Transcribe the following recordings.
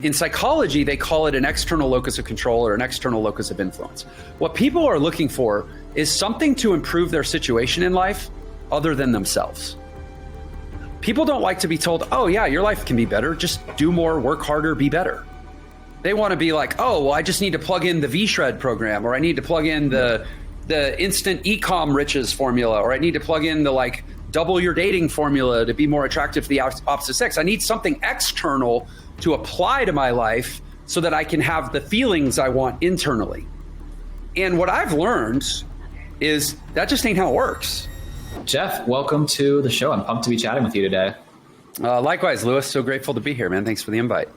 In psychology, they call it an external locus of control or an external locus of influence. What people are looking for is something to improve their situation in life other than themselves. People don't like to be told, oh yeah, your life can be better. Just do more, work harder, be better. They want to be like, oh, well, I just need to plug in the V-Shred program, or I need to plug in the instant e-com riches formula, or I need to plug in the double your dating formula to be more attractive to the opposite sex. I need something external to apply to my life so that I can have the feelings I want internally. And what I've learned is that just ain't how it works. Jeff, welcome to the show. I'm pumped to be chatting with you today. Likewise, Lewis. So grateful to be here, man. Thanks for the invite.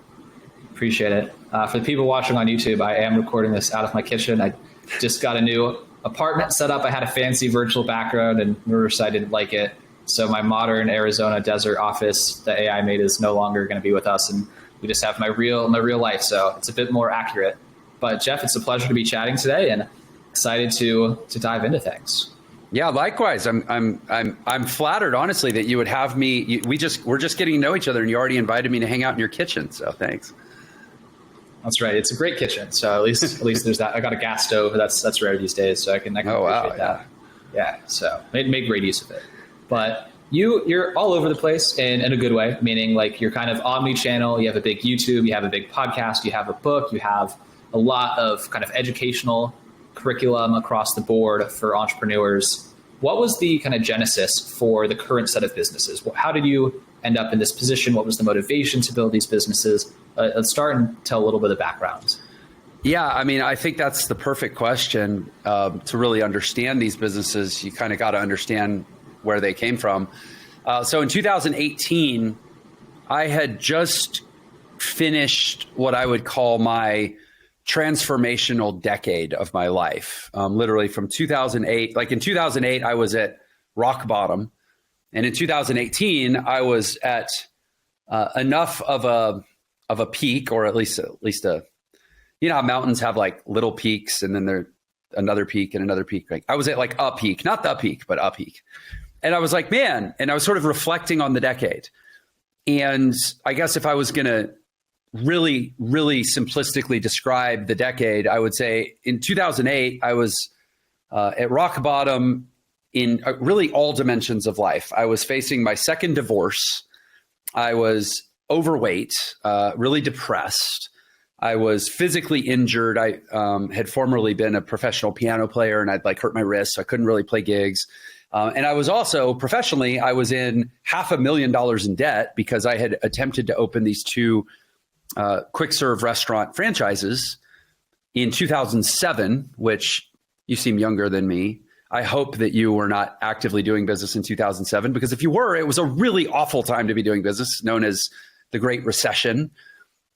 Appreciate it. For the people watching on YouTube, I am recording this out of my kitchen. I just got a new apartment set up. I had a fancy virtual background and Riverside didn't like it. So my modern Arizona desert office, the AI made, is no longer going to be with us. And we just have my real life. So it's a bit more accurate. But Jeff, it's a pleasure to be chatting today and excited to dive into things. Yeah, likewise. I'm flattered, honestly, that you would have me. We're just getting to know each other, and you already invited me to hang out in your kitchen. So thanks. That's right. It's a great kitchen. So at least there's that. I got a gas stove. That's rare these days. So I can appreciate that. Yeah. So make great use of it. But you're all over the place in a good way, meaning you're kind of omni-channel. You have a big YouTube, you have a big podcast, you have a book, you have a lot of kind of educational curriculum across the board for entrepreneurs. What was the kind of genesis for the current set of businesses? How did you end up in this position? What was the motivation to build these businesses? Let's start and tell a little bit of background. Yeah, I mean, I think that's the perfect question. To really understand these businesses, you kind of got to understand where they came from. So in 2018, I had just finished what I would call my transformational decade of my life. Literally from 2008, in 2008, I was at rock bottom. And in 2018, I was at enough of a peak, or at least a, how mountains have little peaks and then there's another peak and another peak. I was at a peak, not the peak, but a peak. And I was like, man, and I was sort of reflecting on the decade. And I guess if I was going to really, really simplistically describe the decade, I would say in 2008, I was at rock bottom in really all dimensions of life. I was facing my second divorce. I was overweight, really depressed. I was physically injured. I had formerly been a professional piano player and I'd hurt my wrist. So I couldn't really play gigs. And I was also professionally, I was in $500,000 in debt because I had attempted to open these two quick serve restaurant franchises in 2007, which you seem younger than me. I hope that you were not actively doing business in 2007, because if you were, it was a really awful time to be doing business, known as the Great Recession.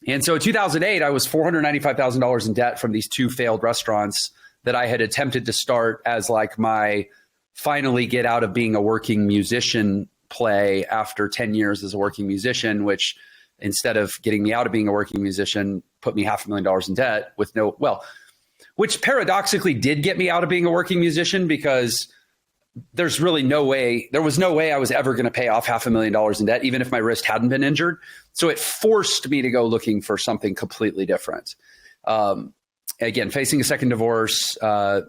And so in 2008, I was $495,000 in debt from these two failed restaurants that I had attempted to start as my finally get out of being a working musician play after 10 years as a working musician, which instead of getting me out of being a working musician, put me $500,000 in debt with which paradoxically did get me out of being a working musician, because there was no way I was ever going to pay off $500,000 in debt, even if my wrist hadn't been injured. So it forced me to go looking for something completely different. Again, facing a second divorce, I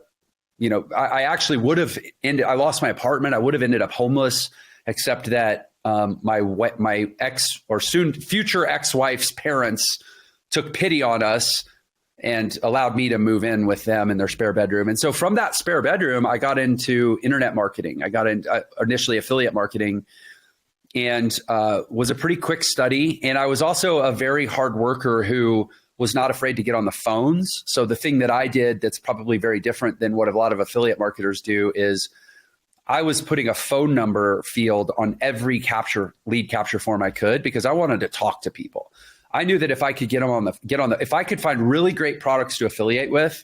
actually would have I lost my apartment. I would have ended up homeless, except that my ex, or soon future ex-wife's parents, took pity on us and allowed me to move in with them in their spare bedroom. And so from that spare bedroom, I got into internet marketing. I got into initially affiliate marketing, and was a pretty quick study. And I was also a very hard worker who was not afraid to get on the phones. So the thing that I did that's probably very different than what a lot of affiliate marketers do is I was putting a phone number field on every lead capture form I could, because I wanted to talk to people. I knew that if I could if I could find really great products to affiliate with,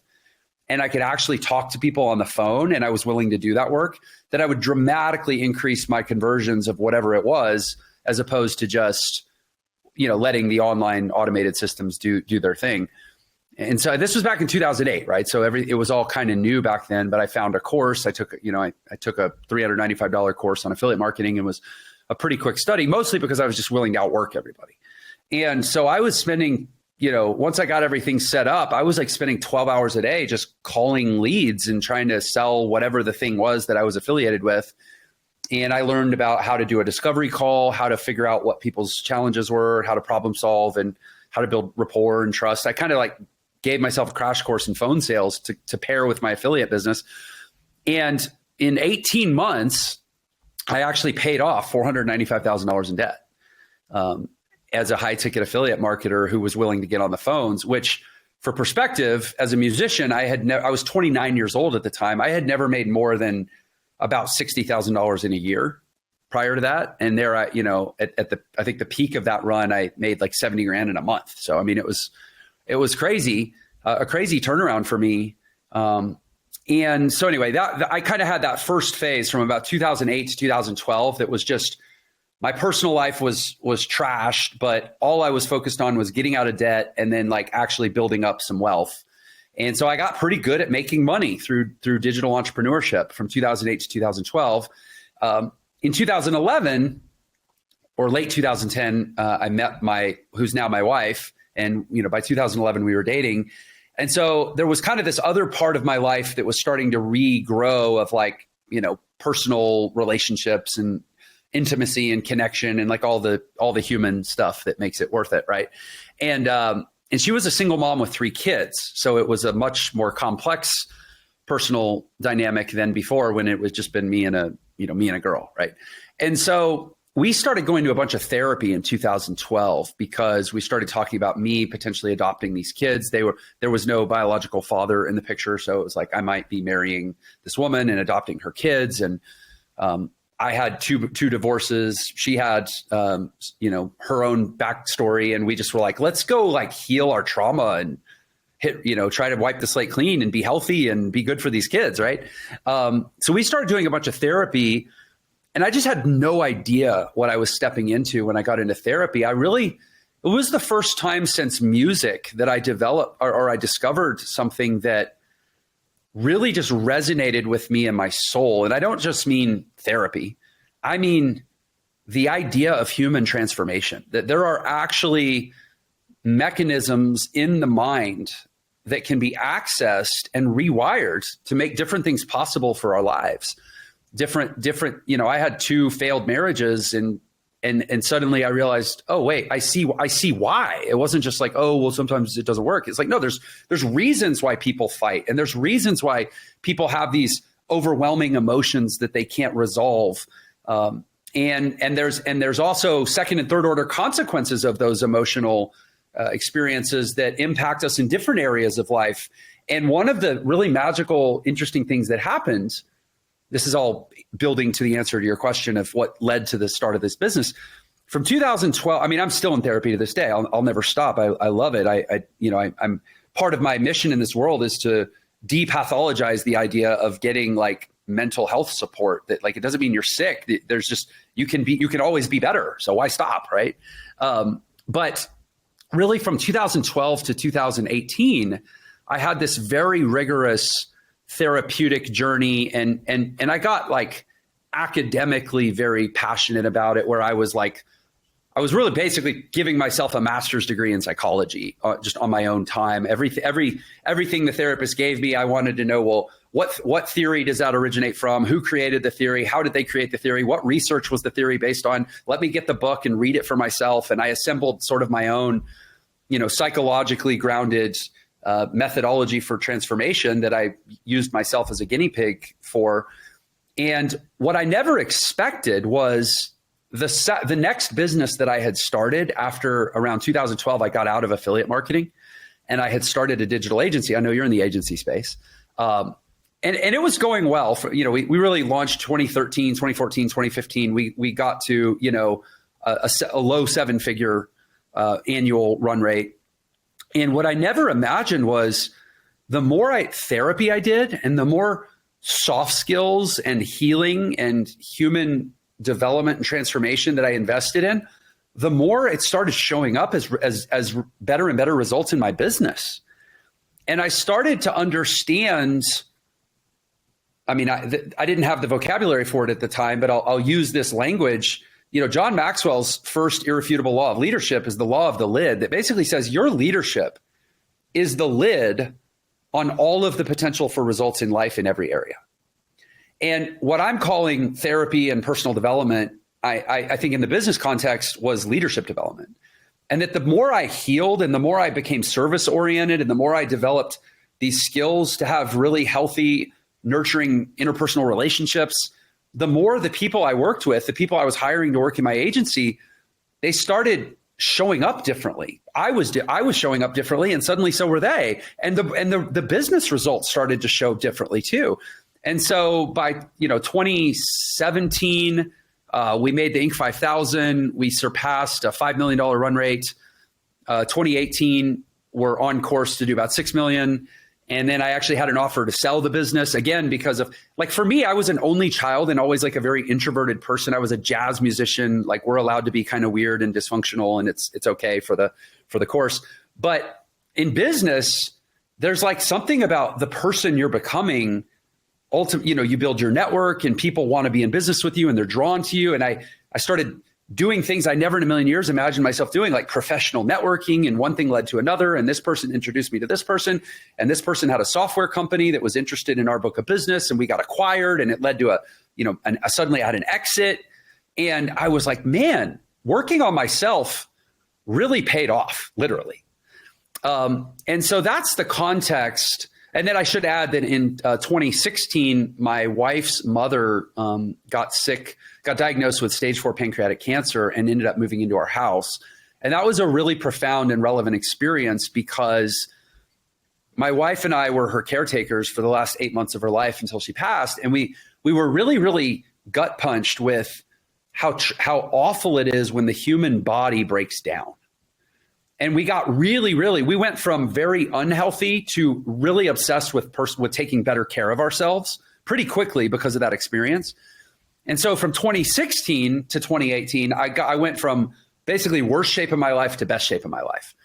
and I could actually talk to people on the phone, and I was willing to do that work, that I would dramatically increase my conversions of whatever it was, as opposed to just, letting the online automated systems do their thing. And so this was back in 2008, right? So it was all kind of new back then, but I found a course. I took a $395 course on affiliate marketing, and was a pretty quick study, mostly because I was just willing to outwork everybody. And so I was spending once I got everything set up, I was like spending 12 hours a day just calling leads and trying to sell whatever the thing was that I was affiliated with. And I learned about how to do a discovery call, how to figure out what people's challenges were, how to problem solve, and how to build rapport and trust. I kind of like gave myself a crash course in phone sales to pair with my affiliate business. And in 18 months, I actually paid off $495,000 in debt. As a high ticket affiliate marketer who was willing to get on the phones, which for perspective, as a musician, I was 29 years old at the time. I had never made more than about $60,000 in a year prior to that. And there, I think the peak of that run, I made like 70 grand in a month. So, I mean, it was crazy, a crazy turnaround for me. And so anyway, I kind of had that first phase from about 2008 to 2012. That was just, my personal life was trashed, but all I was focused on was getting out of debt and then like actually building up some wealth. And so I got pretty good at making money through digital entrepreneurship from 2008 to 2012. In 2011 or late 2010, I met who's now my wife. And, by 2011 we were dating. And so there was kind of this other part of my life that was starting to regrow of like, personal relationships and intimacy and connection and like all the human stuff that makes it worth it. Right. And she was a single mom with 3 kids. So it was a much more complex personal dynamic than before, when it was just been me and a girl. Right. And so we started going to a bunch of therapy in 2012 because we started talking about me potentially adopting these kids. There was no biological father in the picture. So it was like, I might be marrying this woman and adopting her kids. And, I had two divorces. She had, her own backstory, and we just were like, let's go like heal our trauma and try to wipe the slate clean and be healthy and be good for these kids. Right. So we started doing a bunch of therapy, and I just had no idea what I was stepping into when I got into therapy. It was the first time since music that I developed or I discovered something that really just resonated with me and my soul. And I don't just mean therapy. I mean the idea of human transformation, that there are actually mechanisms in the mind that can be accessed and rewired to make different things possible for our lives. Different, I had 2 failed marriages, and suddenly I realized, oh wait, I see why. It wasn't just like, oh, well, sometimes it doesn't work. It's like, no, there's reasons why people fight, and there's reasons why people have these overwhelming emotions that they can't resolve. And there's also second and third order consequences of those emotional experiences that impact us in different areas of life. And one of the really magical, interesting things that happened, this is all building to the answer to your question of what led to the start of this business. From 2012, I mean, I'm still in therapy to this day. I'll never stop. I love it. I'm part of my mission in this world is to depathologize the idea of getting like mental health support. That like, it doesn't mean you're sick. There's just, you can always be better. So why stop, right? But really from 2012 to 2018, I had this very rigorous therapeutic journey, and I got like academically very passionate about it, where I was really basically giving myself a master's degree in psychology just on my own time. Everything the therapist gave me, I wanted to know, well, what theory does that originate from? Who created the theory? How did they create the theory? What research was the theory based on? Let me get the book and read it for myself. And I assembled sort of my own, psychologically grounded methodology for transformation that I used myself as a guinea pig for. And what I never expected was the next business that I had started after around 2012, I got out of affiliate marketing and I had started a digital agency. I know you're in the agency space. And it was going well. We really launched 2013, 2014, 2015. We got to, a low 7-figure annual run rate. And what I never imagined was the more therapy I did and the more soft skills and healing and human development and transformation that I invested in, the more it started showing up as better and better results in my business. And I started to understand, I mean, I didn't have the vocabulary for it at the time, but I'll use this language John Maxwell's first irrefutable law of leadership is the law of the lid that basically says your leadership is the lid on all of the potential for results in life in every area. And what I'm calling therapy and personal development, I think in the business context was leadership development. And that the more I healed and the more I became service oriented and the more I developed these skills to have really healthy, nurturing interpersonal relationships, the more the people I worked with, the people I was hiring to work in my agency, they started showing up differently. I was showing up differently, and suddenly so were they. And the business results started to show differently too. And so by 2017, we made the Inc. 5000. We surpassed a $5 million run rate. 2018, we're on course to do about $6 million. And then I actually had an offer to sell the business again, because of for me, I was an only child and always a very introverted person. I was a jazz musician. We're allowed to be kind of weird and dysfunctional, and it's okay for the course. But in business, there's something about the person you're becoming. Ultimately, you build your network and people want to be in business with you and they're drawn to you. And I started doing things I never in a million years imagined myself doing, like professional networking, and one thing led to another. And this person introduced me to this person, and this person had a software company that was interested in our book of business, and we got acquired, and it led to suddenly I had an exit. And I was like, man, working on myself really paid off, literally. And so that's the context. And then I should add that in 2016, my wife's mother got diagnosed with stage 4 pancreatic cancer and ended up moving into our house. And that was a really profound and relevant experience, because my wife and I were her caretakers for the last 8 months of her life until she passed. And we were really, really gut punched with how awful it is when the human body breaks down. And we got we went from very unhealthy to really obsessed with taking better care of ourselves pretty quickly because of that experience. And so from 2016 to 2018, I went from basically worst shape of my life to best shape of my life.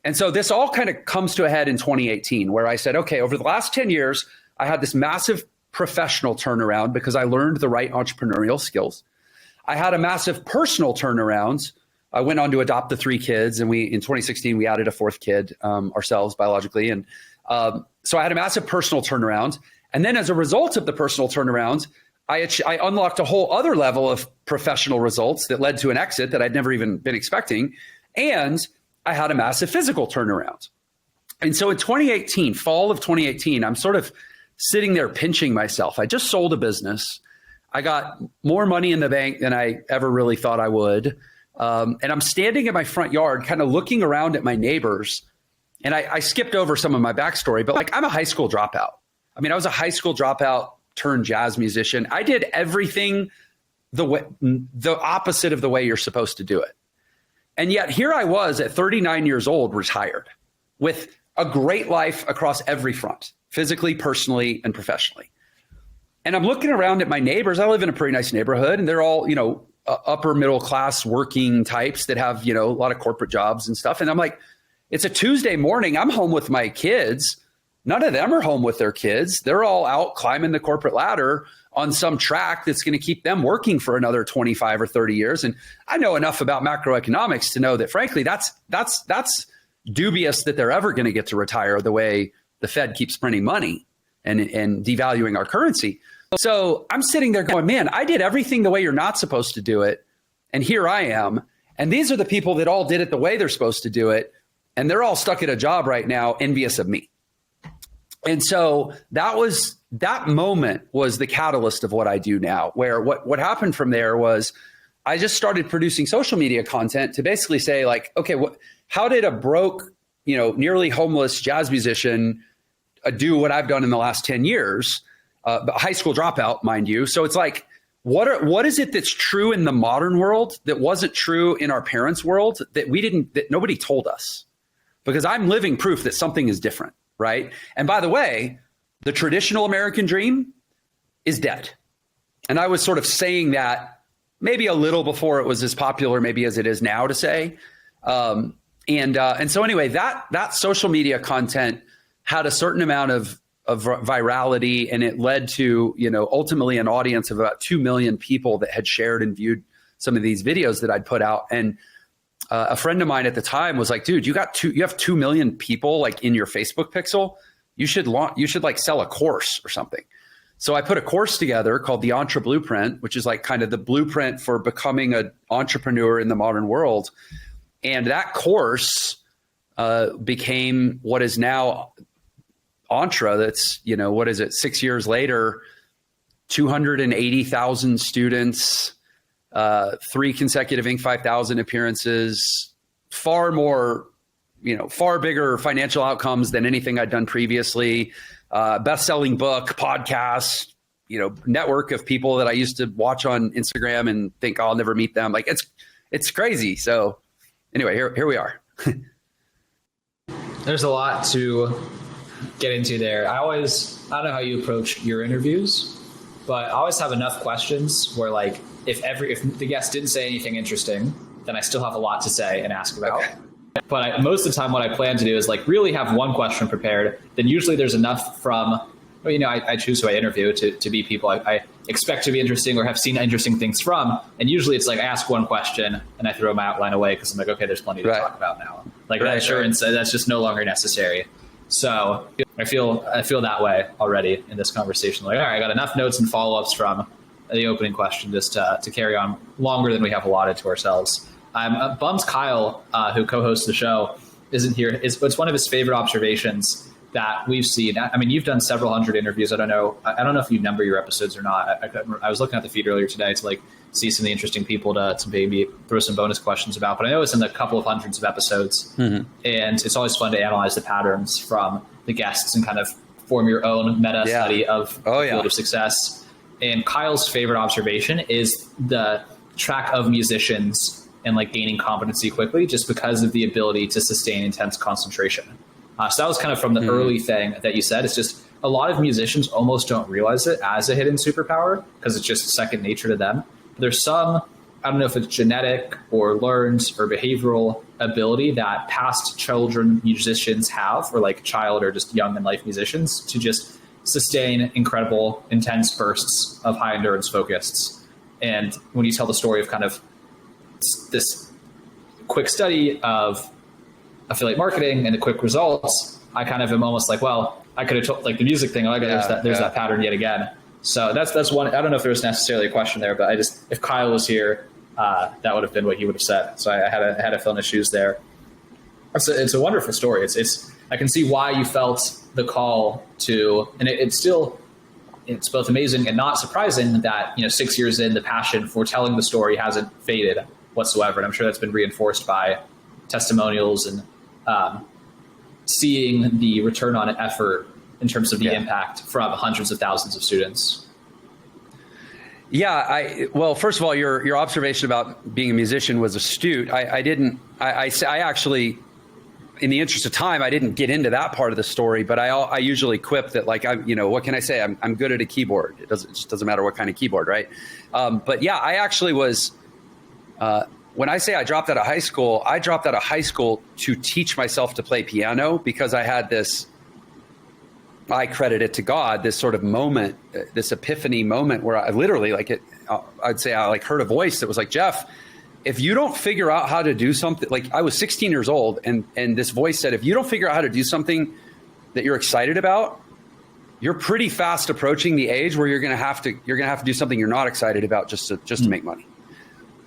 And so this all kind of comes to a head in 2018, where I said, okay, over the last 10 years, I had this massive professional turnaround because I learned the right entrepreneurial skills. I had a massive personal turnaround. I went on to adopt the 3 kids, and in 2016, we added a 4th kid ourselves biologically. And so I had a massive personal turnaround. And then as a result of the personal turnaround, I unlocked a whole other level of professional results that led to an exit that I'd never even been expecting. And I had a massive physical turnaround. And so in 2018, fall of 2018, I'm sort of sitting there pinching myself. I just sold a business. I got more money in the bank than I ever really thought I would. And I'm standing in my front yard, kind of looking around at my neighbors. And I skipped over some of my backstory, but I'm a high school dropout. I mean, I was a high school dropout turned jazz musician. I did everything the opposite of the way you're supposed to do it. And yet here I was at 39 years old, retired, with a great life across every front, physically, personally, and professionally. And I'm looking around at my neighbors. I live in a pretty nice neighborhood, and they're all, upper middle class working types that have, a lot of corporate jobs and stuff. And I'm like, it's a Tuesday morning. I'm home with my kids. None of them are home with their kids. They're all out climbing the corporate ladder on some track that's going to keep them working for another 25 or 30 years. And I know enough about macroeconomics to know that, frankly, that's dubious that they're ever going to get to retire the way the Fed keeps printing money and devaluing our currency. So I'm sitting there going, man, I did everything the way you're not supposed to do it. And here I am. And these are the people that all did it the way they're supposed to do it. And they're all stuck at a job right now, envious of me. And so that moment was the catalyst of what I do now, where what happened from there was I just started producing social media content to basically say, okay, how did a broke, nearly homeless jazz musician do what I've done in the last 10 years? A high school dropout, mind you. So it's like, what is it that's true in the modern world that wasn't true in our parents' world that nobody told us? Because I'm living proof that something is different, right? And by the way, the traditional American dream is dead. And I was sort of saying that maybe a little before it was as popular maybe as it is now to say. And so anyway, that social media content had a certain amount of virality, and it led to, ultimately an audience of about 2 million people that had shared and viewed some of these videos that I'd put out. And a friend of mine at the time was like, dude, you have 2 million people like in your Facebook pixel. You should like sell a course or something. So I put a course together called the ENTRE Blueprint, which is like kind of the blueprint for becoming an entrepreneur in the modern world. And that course became what is now ENTRE. That's, 6 years later, 280,000 students, 3 consecutive Inc. 5000 appearances, far bigger financial outcomes than anything I'd done previously. Best-selling book, podcast, network of people that I used to watch on Instagram and think, I'll never meet them. Like it's crazy. So anyway, here we are. There's a lot to get into there. I don't know how you approach your interviews, but I always have enough questions where like, if the guest didn't say anything interesting, then I still have a lot to say and ask about. Okay. But most of the time what I plan to do is like really have one question prepared. Then usually there's enough from, I choose who I interview to be people I expect to be interesting or have seen interesting things from. And usually it's like I ask one question and I throw my outline away because I'm like, okay, there's plenty to talk about now. Like reassurance, that's just no longer necessary. So I feel that way already in this conversation. Like, all right, I got enough notes and follow-ups from the opening question just to carry on longer than we have allotted to ourselves. I'm bummed Kyle, who co-hosts the show, isn't here. It's one of his favorite observations that we've seen. I mean, you've done several hundred interviews. I don't know if you number your episodes or not. I was looking at the feed earlier today to like see some of the interesting people to maybe throw some bonus questions about. But I know it's in a couple of hundreds of episodes, and it's always fun to analyze the patterns from the guests and kind of form your own meta study of the field of success. And Kyle's favorite observation is the track of musicians and like gaining competency quickly just because of the ability to sustain intense concentration. So that was kind of from the early thing that you said. It's just a lot of musicians almost don't realize it as a hidden superpower because it's just second nature to them. But there's some, I don't know if it's genetic or learned or behavioral ability that past children musicians have, or like child or just young in life musicians, to just sustain incredible, intense bursts of high endurance focus. And when you tell the story of kind of this quick study of affiliate marketing and the quick results, I kind of am almost like, well, I could have told like the music thing. There's that pattern yet again. So that's one. I don't know if there was necessarily a question there, but if Kyle was here, that would have been what he would have said. So I had to fill in his shoes there. It's a wonderful story. I can see why you felt the call to, and it's both amazing and not surprising that 6 years in, the passion for telling the story hasn't faded whatsoever. And I'm sure that's been reinforced by testimonials and seeing the return on effort in terms of the impact from hundreds of thousands of students. Yeah, well, first of all, your observation about being a musician was astute. I actually, in the interest of time, I didn't get into that part of the story, but I usually quip that, like, what can I say? I'm good at a keyboard. It just doesn't matter what kind of keyboard, right? But yeah, I actually was, when I say I dropped out of high school to teach myself to play piano because I had this, I credit it to God, this sort of moment, this epiphany moment where I literally I'd say I heard a voice that was like, Jeff, if you don't figure out how to do something, like I was 16 years old and this voice said, if you don't figure out how to do something that you're excited about, you're pretty fast approaching the age where you're going to have to do something you're not excited about just to make money.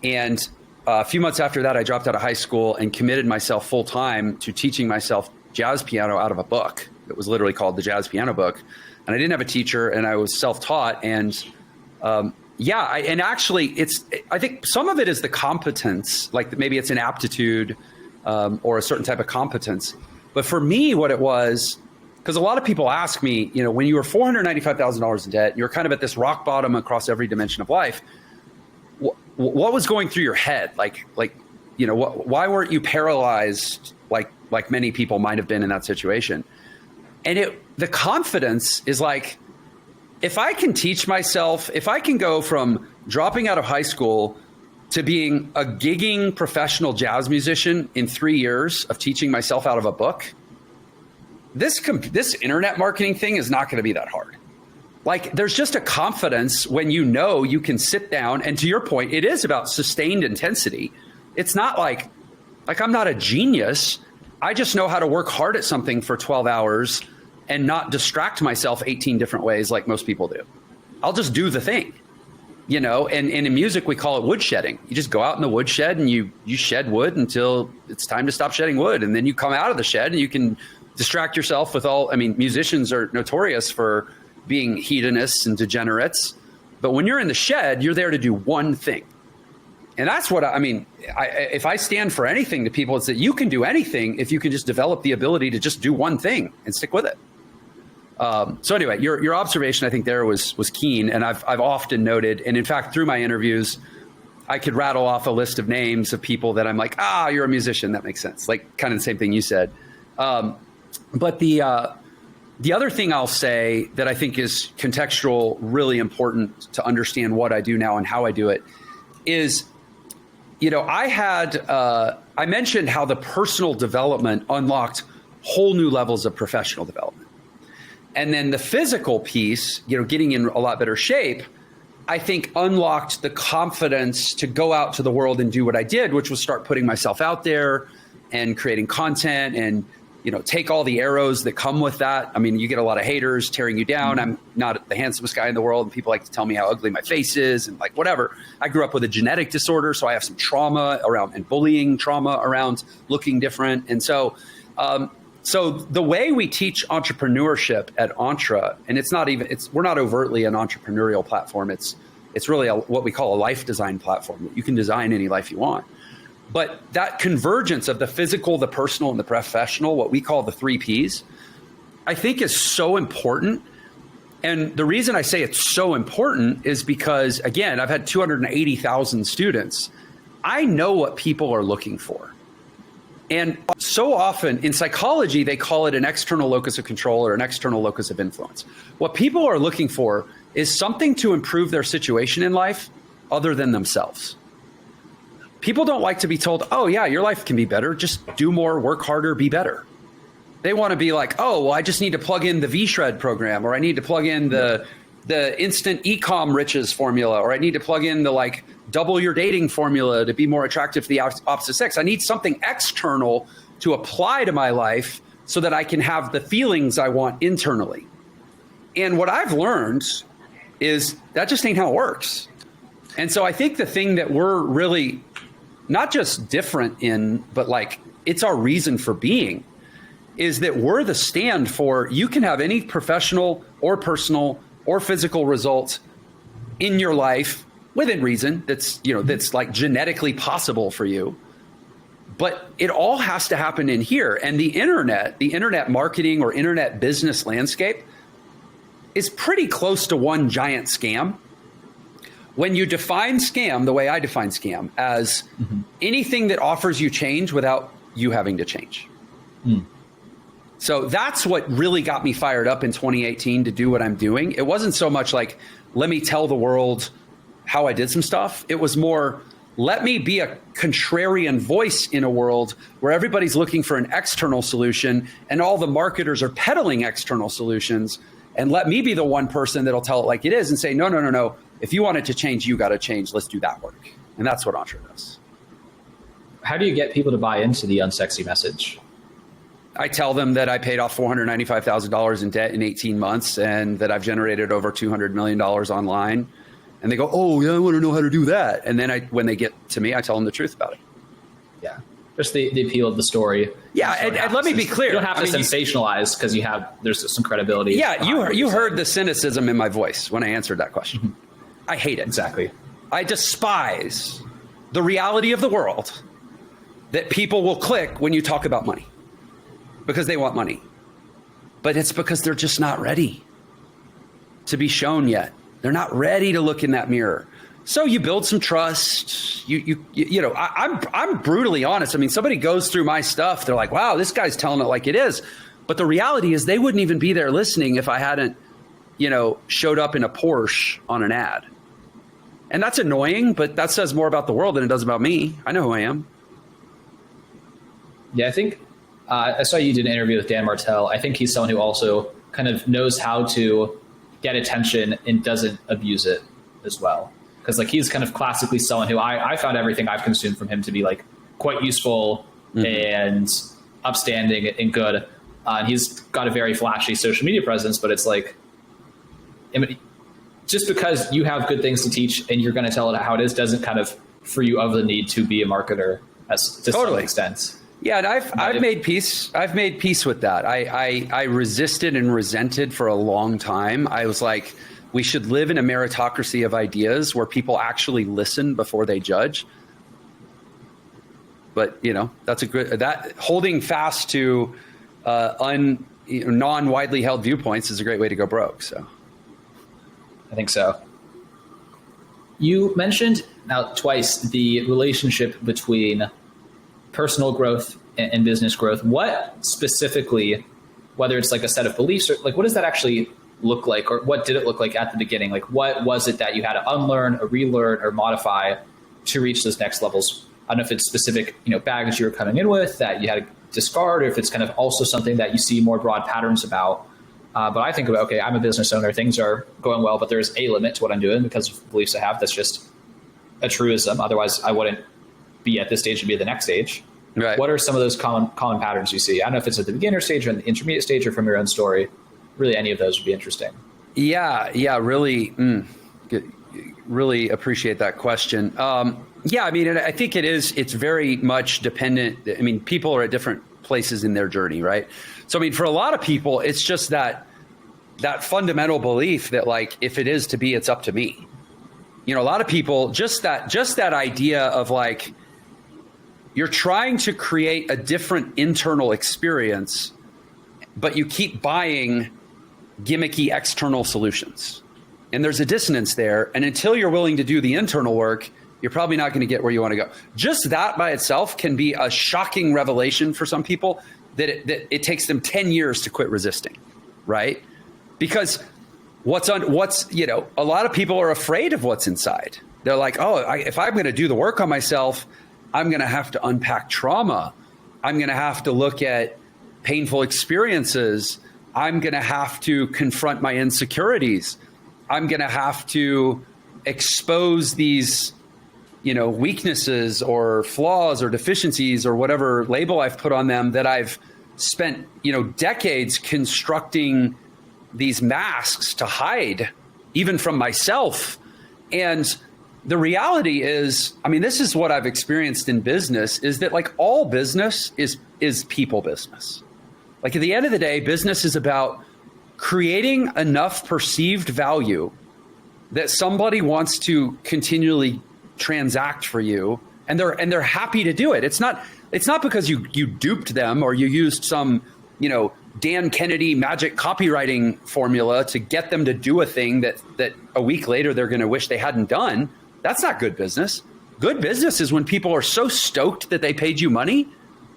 And a few months after that, I dropped out of high school and committed myself full time to teaching myself jazz piano out of a book. It was literally called the Jazz Piano Book. And I didn't have a teacher and I was self-taught. And I think some of it is the competence, like maybe it's an aptitude or a certain type of competence. But for me, what it was, because a lot of people ask me, when you were $495,000 in debt, you're kind of at this rock bottom across every dimension of life. What was going through your head? Why weren't you paralyzed like many people might have been in that situation? And the confidence is like, if I can teach myself, if I can go from dropping out of high school to being a gigging professional jazz musician in 3 years of teaching myself out of a book, this internet marketing thing is not going to be that hard. Like there's just a confidence when you know you can sit down, and to your point, it is about sustained intensity. It's not like I'm not a genius. I just know how to work hard at something for 12 hours and not distract myself 18 different ways like most people do. I'll just do the thing, you know, and in music, we call it wood shedding. You just go out in the wood shed and you shed wood until it's time to stop shedding wood. And then you come out of the shed and you can distract yourself with musicians are notorious for being hedonists and degenerates. But when you're in the shed, you're there to do one thing. And that's what if I stand for anything to people, it's that you can do anything if you can just develop the ability to just do one thing and stick with it. So anyway, your observation, I think there was keen. And I've often noted, and in fact, through my interviews, I could rattle off a list of names of people that I'm like, you're a musician. That makes sense. Like kind of the same thing you said. But the other thing I'll say that I think is contextual, really important to understand what I do now and how I do it is, you know, I mentioned how the personal development unlocked whole new levels of professional development. And then the physical piece, you know, getting in a lot better shape, I think unlocked the confidence to go out to the world and do what I did, which was start putting myself out there and creating content and, you know, take all the arrows that come with that. I mean, you get a lot of haters tearing you down. I'm not the handsomest guy in the world, and people like to tell me how ugly my face is and like whatever. I grew up with a genetic disorder, so I have some trauma around and bullying trauma around looking different. And so, so the way we teach entrepreneurship at ENTRE, and we're not overtly an entrepreneurial platform. It's really what we call a life design platform that you can design any life you want. But that convergence of the physical, the personal, and the professional, what we call the 3 Ps, I think is so important. And the reason I say it's so important is because, again, I've had 280,000 students. I know what people are looking for. And so often in psychology, they call it an external locus of control or an external locus of influence. What people are looking for is something to improve their situation in life other than themselves. People don't like to be told, oh yeah, your life can be better. Just do more, work harder, be better. They want to be like, oh, well, I just need to plug in the V-Shred program, or I need to plug in the instant e-com riches formula, or I need to plug in the like double your dating formula to be more attractive to the opposite sex. I need something external to apply to my life so that I can have the feelings I want internally. And what I've learned is that just ain't how it works. And so I think the thing that we're really not just different in, but like it's our reason for being, is that we're the stand for you can have any professional or personal or physical result in your life within reason that's like genetically possible for you. But it all has to happen in here. And the internet marketing or internet business landscape is pretty close to one giant scam. When you define scam, the way I define scam, as anything that offers you change without you having to change. So that's what really got me fired up in 2018 to do what I'm doing. It wasn't so much like, let me tell the world how I did some stuff. It was more, let me be a contrarian voice in a world where everybody's looking for an external solution and all the marketers are peddling external solutions. And let me be the one person that'll tell it like it is and say, no. If you want it to change, you got to change. Let's do that work. And that's what ENTRE does. How do you get people to buy into the unsexy message? I tell them that I paid off $495,000 in debt in 18 months and that I've generated over $200 million online. And they go, oh, yeah, I want to know how to do that. And then when they get to me, I tell them the truth about it. Yeah. Just the appeal of the story. Yeah. And let me be clear. You don't have to sensationalize because there's some credibility. Yeah. You heard the cynicism in my voice when I answered that question. I hate it. Exactly. I despise the reality of the world that people will click when you talk about money because they want money. But it's because they're just not ready to be shown yet. They're not ready to look in that mirror. So you build some trust. I'm brutally honest. I mean, somebody goes through my stuff. They're like, wow, this guy's telling it like it is. But the reality is they wouldn't even be there listening if I hadn't, showed up in a Porsche on an ad. And that's annoying, but that says more about the world than it does about me. I know who I am. Yeah, I think I saw you did an interview with Dan Martell. I think he's someone who also kind of knows how to get attention and doesn't abuse it as well. Because like he's kind of classically someone who I found everything I've consumed from him to be like quite useful and upstanding and good. And he's got a very flashy social media presence, but it's like, I mean, just because you have good things to teach and you're going to tell it how it is doesn't kind of free you of the need to be a marketer to some extent. Yeah, and I've made peace. I've made peace with that. I resisted and resented for a long time. I was like, we should live in a meritocracy of ideas where people actually listen before they judge. But that's that holding fast to non-widely held viewpoints is a great way to go broke. So, I think so. You mentioned now twice the relationship between personal growth and business growth. What specifically, whether it's like a set of beliefs or like, what does that actually look like, or what did it look like at the beginning? Like, what was it that you had to unlearn or relearn or modify to reach those next levels? I don't know if it's specific, baggage you were coming in with that you had to discard, or if it's kind of also something that you see more broad patterns about. But I think about, okay, I'm a business owner, things are going well, but there's a limit to what I'm doing because of beliefs I have. That's just a truism. Otherwise, I wouldn't be at this stage to be at the next stage. Right. What are some of those common patterns you see? I don't know if it's at the beginner stage or in the intermediate stage or from your own story. Really, any of those would be interesting. Yeah, really, really appreciate that question. Yeah, I mean, and I think it's very much dependent. I mean, people are at different places in their journey, right? So, I mean, for a lot of people, it's just that fundamental belief that like, if it is to be, it's up to me. A lot of people, just that idea of like, you're trying to create a different internal experience, but you keep buying gimmicky external solutions. And there's a dissonance there. And until you're willing to do the internal work, you're probably not going to get where you want to go. Just that by itself can be a shocking revelation for some people that it takes them 10 years to quit resisting, right? Because a lot of people are afraid of what's inside. They're like, if I'm going to do the work on myself, I'm going to have to unpack trauma. I'm going to have to look at painful experiences. I'm going to have to confront my insecurities. I'm going to have to expose these, weaknesses or flaws or deficiencies or whatever label I've put on them that I've spent, decades constructing these masks to hide, even from myself. And the reality is, I mean, this is what I've experienced in business, is that like all business is people business. Like at the end of the day, business is about creating enough perceived value that somebody wants to continually transact for you, and they're happy to do it. It's not because you duped them or you used some, Dan Kennedy magic copywriting formula to get them to do a thing that a week later they're going to wish they hadn't done. That's not good business. Good business is when people are so stoked that they paid you money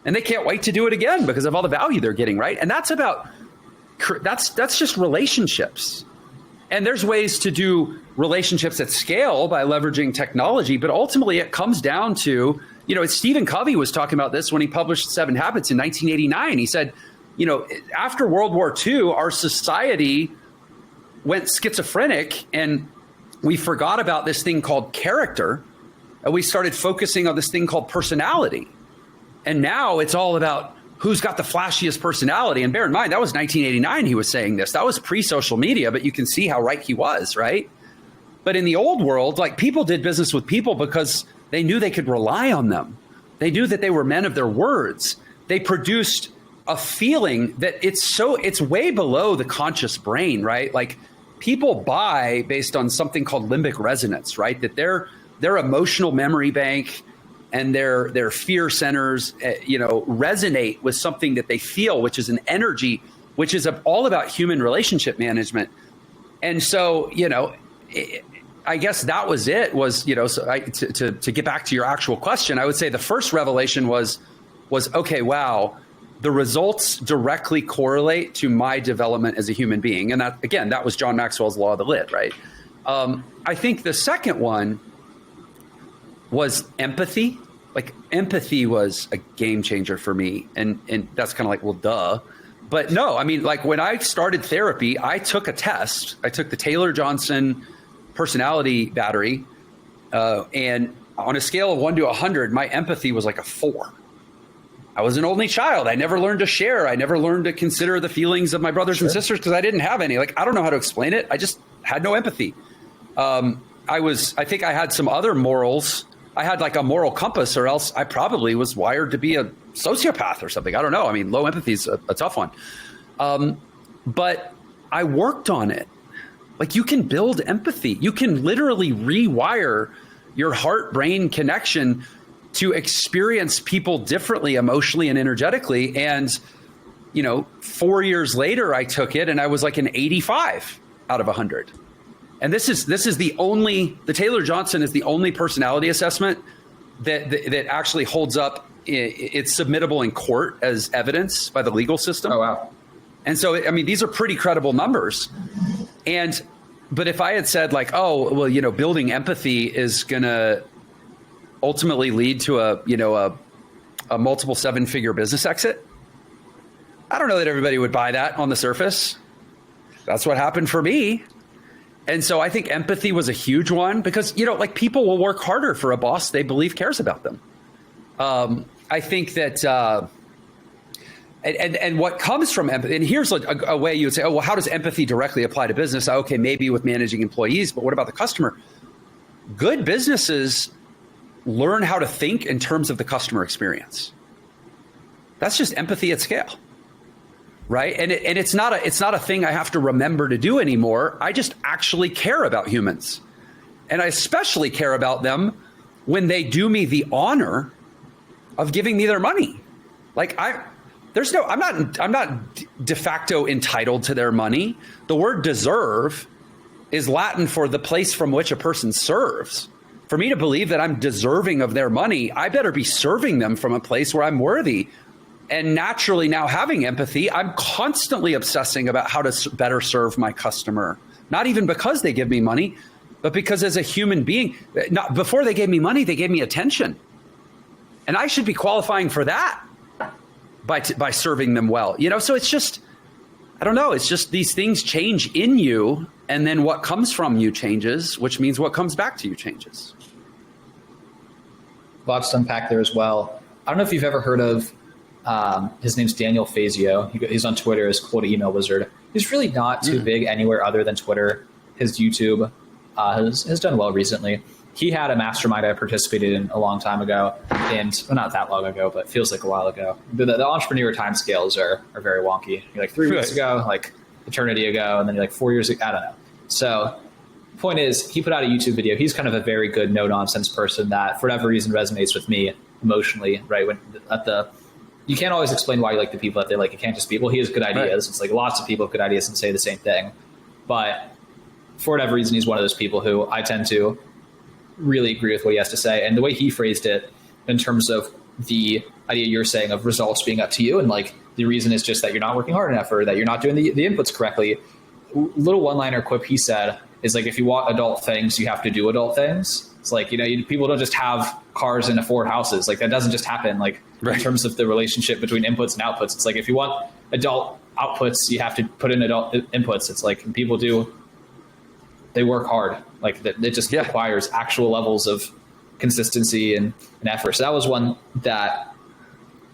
and they can't wait to do it again because of all the value they're getting, right? And that's just relationships. And there's ways to do relationships at scale by leveraging technology, but ultimately it comes down to, Stephen Covey was talking about this when he published 7 Habits in 1989. He said, after World War II, our society went schizophrenic and we forgot about this thing called character, and we started focusing on this thing called personality. And now it's all about who's got the flashiest personality. And bear in mind, that was 1989 he was saying this. That was pre-social media, but you can see how right he was, right? But in the old world, like people did business with people because they knew they could rely on them. They knew that they were men of their words. They produced a feeling that it's way below the conscious brain, right? Like people buy based on something called limbic resonance, right? That their emotional memory bank and their fear centers, resonate with something that they feel, which is an energy, which is all about human relationship management. And so, I guess that was it. To get back to your actual question, I would say the first revelation was okay, wow, the results directly correlate to my development as a human being. And that was John Maxwell's law of the lid, right? I think the second one was empathy. Like empathy was a game changer for me. And that's kind of like, well, duh. But no, I mean, like when I started therapy, I took a test. I took the Taylor-Johnson personality battery. And on a scale of 1 to 100, my empathy was like a 4. I was an only child. I never learned to share. I never learned to consider the feelings of my brothers and sisters because I didn't have any. Like, I don't know how to explain it. I just had no empathy. I think I had some other morals. I had like a moral compass, or else I probably was wired to be a sociopath or something. I don't know. I mean, low empathy is a tough one. But I worked on it. Like, you can build empathy. You can literally rewire your heart-brain connection to experience people differently emotionally and energetically. And, 4 years later, I took it and I was like an 85 out of 100. And this is the Taylor-Johnson is the only personality assessment that actually holds up. It's submittable in court as evidence by the legal system. Oh, wow. And so, I mean, these are pretty credible numbers. But if I had said like, oh, well, building empathy is going to ultimately lead to a multiple 7-figure business exit, I don't know that everybody would buy that on the surface. That's what happened for me. And so I think empathy was a huge one because, like, people will work harder for a boss they believe cares about them. I think that, and what comes from empathy, and here's a way you would say, oh, well, how does empathy directly apply to business? Okay, maybe with managing employees, but what about the customer? Good businesses learn how to think in terms of the customer experience. That's just empathy at scale, right? And it's not a thing I have to remember to do anymore. I just actually care about humans, and I especially care about them when they do me the honor of giving me their money. Like, I'm not de facto entitled to their money. The word deserve is Latin for the place from which a person serves. For me to believe that I'm deserving of their money, I better be serving them from a place where I'm worthy. And naturally, now having empathy, I'm constantly obsessing about how to better serve my customer. Not even because they give me money, but because as a human being, before they gave me money, they gave me attention. And I should be qualifying for that by serving them well. So it's just, I don't know. It's just these things change in you, and then what comes from you changes, which means what comes back to you changes. Lots to unpack there as well. I don't know if you've ever heard of, his name's Daniel Fazio. He's on Twitter as Quote Email Wizard. He's really not too big anywhere other than Twitter. His YouTube has done well recently. He had a mastermind I participated in a long time ago, and not that long ago, but feels like a while ago. The entrepreneur timescales are very wonky. You're like 3 weeks ago, like eternity ago, and then you're like 4 years ago. I don't know. So the point is, he put out a YouTube video. He's kind of a very good no-nonsense person that, for whatever reason, resonates with me emotionally, right? You can't always explain why you like the people that they like. You can't just be, well, he has good ideas. Right. It's like lots of people have good ideas and say the same thing. But for whatever reason, he's one of those people who I tend to really agree with what he has to say. And the way he phrased it in terms of the idea you're saying of results being up to you, and like the reason is just that you're not working hard enough or that you're not doing the inputs correctly. Little one-liner quip he said is like, if you want adult things, you have to do adult things. It's like, people don't just have cars and afford houses. Like, that doesn't just happen. Like, right. In terms of the relationship between inputs and outputs, it's like, if you want adult outputs, you have to put in adult inputs. It's like, people they work hard. Like, it just requires actual levels of consistency and effort. So that was one that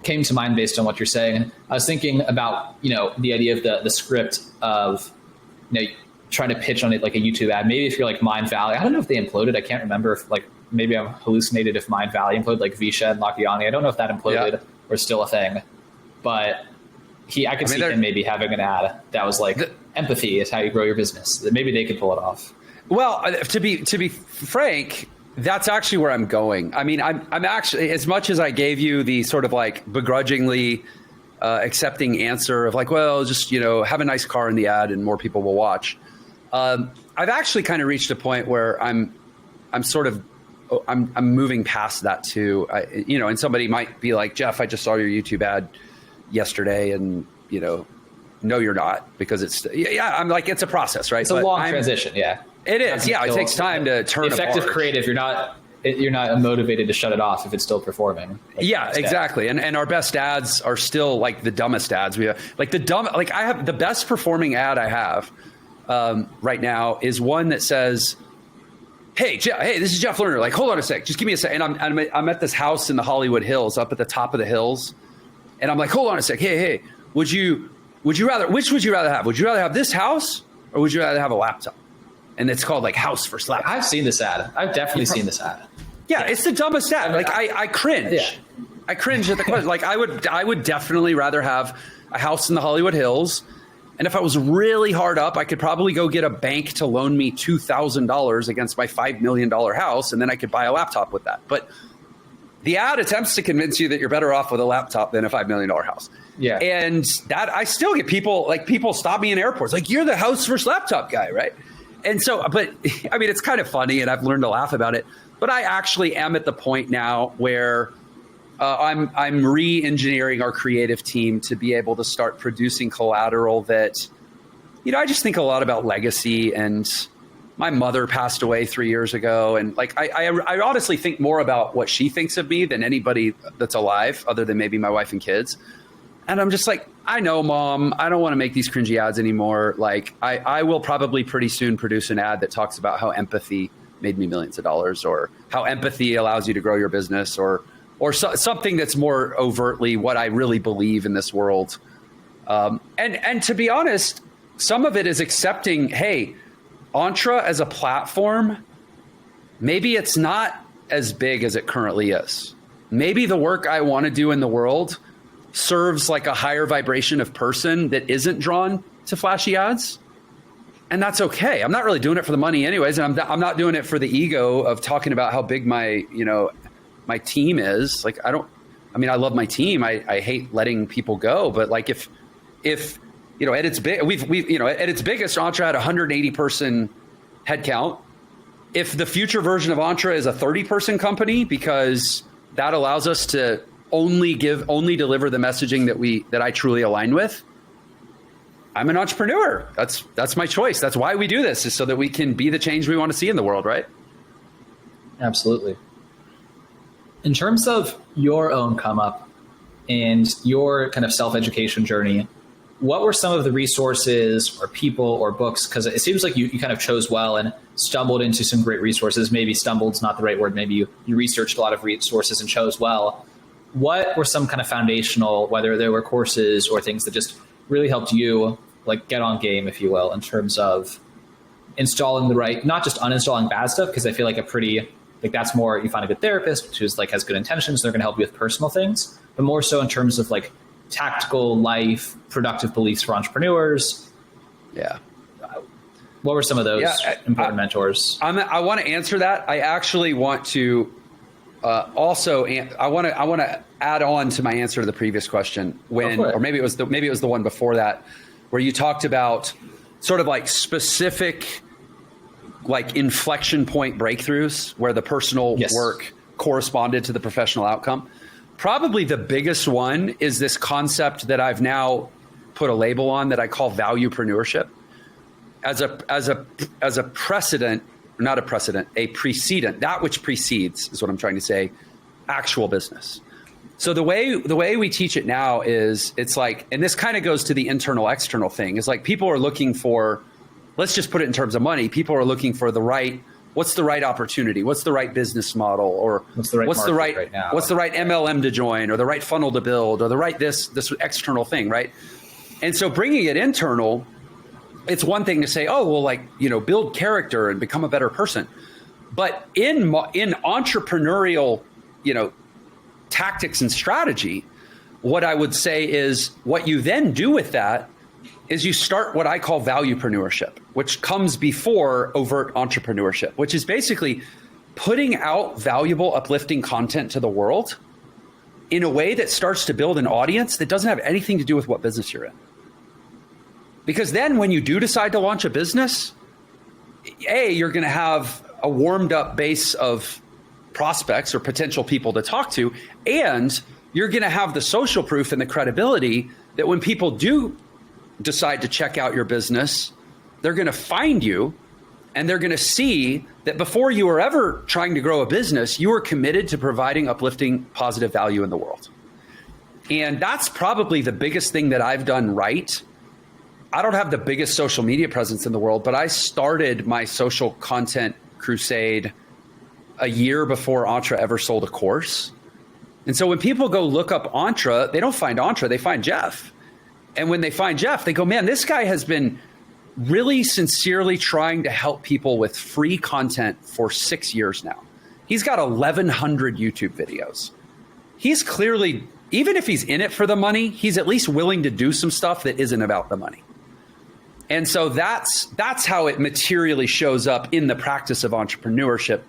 came to mind based on what you're saying. And I was thinking about, the idea of the script of, trying to pitch on it like a YouTube ad. Maybe if you're like Mind Valley, I don't know if they imploded. I can't remember if maybe I'm hallucinated if Mind Valley imploded, like Visha and Lakiani. I don't know if that imploded or still a thing, but I could see him maybe having an ad that was like empathy is how you grow your business. Maybe they could pull it off. Well, to be frank, that's actually where I'm going. I mean, I'm actually, as much as I gave you the sort of like begrudgingly accepting answer of like, well, just, have a nice car in the ad and more people will watch. I've actually kind of reached a point where I'm moving past that too. And somebody might be like, Jeff, I just saw your YouTube ad yesterday, and no, you're not, because I'm like, it's a process, right? It's a long transition. Yeah, it is. Yeah, it takes time to turn effective apart. Creative. You're not you're not motivated to shut it off if it's still performing. Yeah, exactly. And our best ads are still like the dumbest ads. We have I have the best performing ad I have right now is one that says, hey, this is Jeff Lerner. Like, hold on a sec. Just give me a sec. And I'm at this house in the Hollywood Hills, up at the top of the hills. And I'm like, hold on a sec. Hey, which would you rather have? Would you rather have this house or would you rather have a laptop? And it's called like house for laptop. I've seen this ad. I've definitely seen this ad. Yeah, it's the dumbest ad. Like I cringe. Yeah. I cringe at the question. Like I would definitely rather have a house in the Hollywood Hills. And if I was really hard up, I could probably go get a bank to loan me $2,000 against my $5 million house, and then I could buy a laptop with that. But the ad attempts to convince you that you're better off with a laptop than a $5 million house. Yeah. And that I still get people stop me in airports. Like, you're the house versus laptop guy, right? And so, but I mean, it's kind of funny and I've learned to laugh about it. But I actually am at the point now where I'm re-engineering our creative team to be able to start producing collateral that, I just think a lot about legacy. And my mother passed away 3 years ago. And like, I honestly think more about what she thinks of me than anybody that's alive, other than maybe my wife and kids. And I'm just like, I know, Mom, I don't want to make these cringy ads anymore. Like, I will probably pretty soon produce an ad that talks about how empathy made me millions of dollars, or how empathy allows you to grow your business, or something that's more overtly what I really believe in this world. And to be honest, some of it is accepting, hey, ENTRE as a platform, maybe it's not as big as it currently is. Maybe the work I want to do in the world serves like a higher vibration of person that isn't drawn to flashy ads. And that's okay. I'm not really doing it for the money anyways. And I'm not doing it for the ego of talking about how big my team is. Like, I love my team. I hate letting people go. But like, if at its big, at its biggest, ENTRE had 180 person headcount. If the future version of ENTRE is a 30 person company, because that allows us to only deliver the messaging that I truly align with, I'm an entrepreneur. That's my choice. That's why we do this, is so that we can be the change we want to see in the world, right? Absolutely. In terms of your own come up and your kind of self-education journey, what were some of the resources or people or books? Because it seems like you kind of chose well and stumbled into some great resources. Maybe stumbled's not the right word. Maybe you researched a lot of resources and chose well. What were some kind of foundational, whether there were courses or things that just really helped you like get on game, if you will, in terms of installing the right, not just uninstalling bad stuff, because I feel like that's more, you find a good therapist who's like has good intentions, they're going to help you with personal things, but more so in terms of like tactical life, productive beliefs for entrepreneurs. Yeah. What were some of those important mentors? I want to answer that. I actually want to I want to add on to my answer to the previous question or maybe it was the one before that, where you talked about sort of like specific, like inflection point breakthroughs where the personal work corresponded to the professional outcome. Probably the biggest one is this concept that I've now put a label on that I call valuepreneurship as a precedent. Not a precedent, a precedent. That which precedes is what I'm trying to say, actual business. So the way we teach it now is, it's like, and this kind of goes to the internal external thing, is like people are looking for, let's just put it in terms of money. People are looking for what's the right opportunity? What's the right business model? Or what's the right MLM to join, or the right funnel to build, or the right this external thing, right? And so bringing it internal, it's one thing to say, oh, well, like, build character and become a better person. But in entrepreneurial, tactics and strategy, what I would say is what you then do with that is you start what I call valuepreneurship, which comes before overt entrepreneurship, which is basically putting out valuable, uplifting content to the world in a way that starts to build an audience that doesn't have anything to do with what business you're in. Because then when you do decide to launch a business, you're going to have a warmed up base of prospects or potential people to talk to, and you're going to have the social proof and the credibility that when people do decide to check out your business, they're going to find you And they're going to see that before you were ever trying to grow a business, you were committed to providing uplifting, positive value in the world. And that's probably the biggest thing that I've done right. I don't have the biggest social media presence in the world, but I started my social content crusade a year before ENTRE ever sold a course. And so when people go look up ENTRE, they don't find ENTRE, they find Jeff. And when they find Jeff, they go, man, this guy has been really sincerely trying to help people with free content for 6 years now. He's got 1,100 YouTube videos. He's clearly, even if he's in it for the money, he's at least willing to do some stuff that isn't about the money. And so that's how it materially shows up in the practice of entrepreneurship,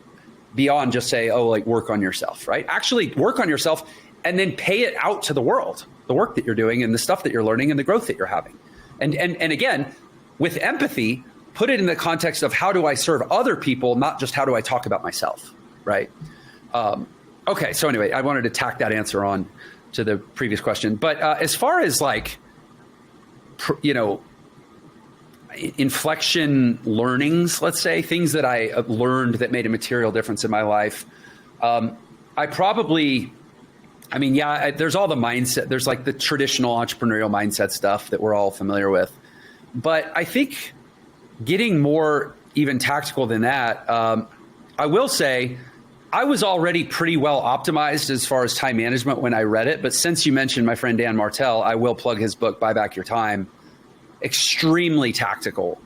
beyond just say, oh, like work on yourself, right? Actually work on yourself and then pay it out to the world, the work that you're doing and the stuff that you're learning and the growth that you're having. And again, with empathy, put it in the context of how do I serve other people, not just how do I talk about myself, right? Okay, so anyway, I wanted to tack that answer on to the previous question. But as far as like, inflection learnings, let's say, things that I learned that made a material difference in my life, there's all the mindset, there's like the traditional entrepreneurial mindset stuff that we're all familiar with. But I think getting more even tactical than that, I will say I was already pretty well optimized as far as time management when I read it. But since you mentioned my friend Dan Martell, I will plug his book, Buy Back Your Time. Extremely tactical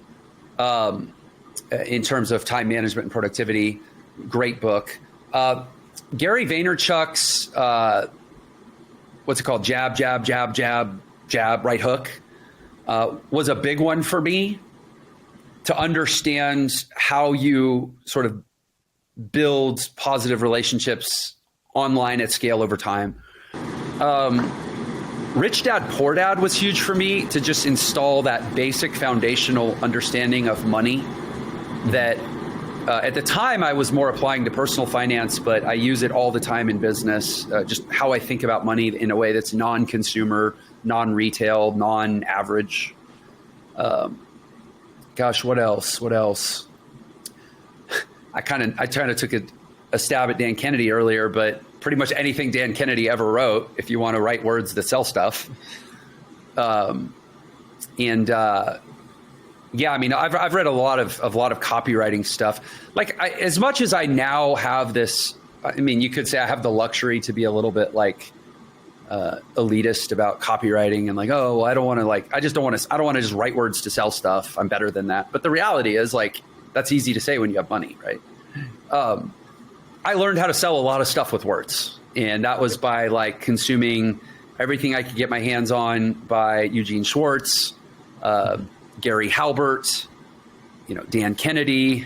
in terms of time management and productivity. Great book. Gary Vaynerchuk's, what's it called? Jab, jab, jab, jab, jab, right hook. Was a big one for me to understand how you sort of build positive relationships online at scale over time. Rich Dad, Poor Dad was huge for me to just install that basic foundational understanding of money that at the time I was more applying to personal finance, but I use it all the time in business, just how I think about money in a way that's non-consumer, non-retail, non-average. Gosh, what else? I kind of took a stab at Dan Kennedy earlier, but pretty much anything Dan Kennedy ever wrote, if you want to write words that sell stuff. I've read a lot of copywriting stuff. Like as much as I now have this, you could say I have the luxury to be a little bit like elitist about copywriting and like, oh, I don't want to just write words to sell stuff. I'm better than that. But the reality is like, that's easy to say when you have money, right? I learned how to sell a lot of stuff with words, and that was by like consuming everything I could get my hands on by Eugene Schwartz, Gary Halbert, Dan Kennedy.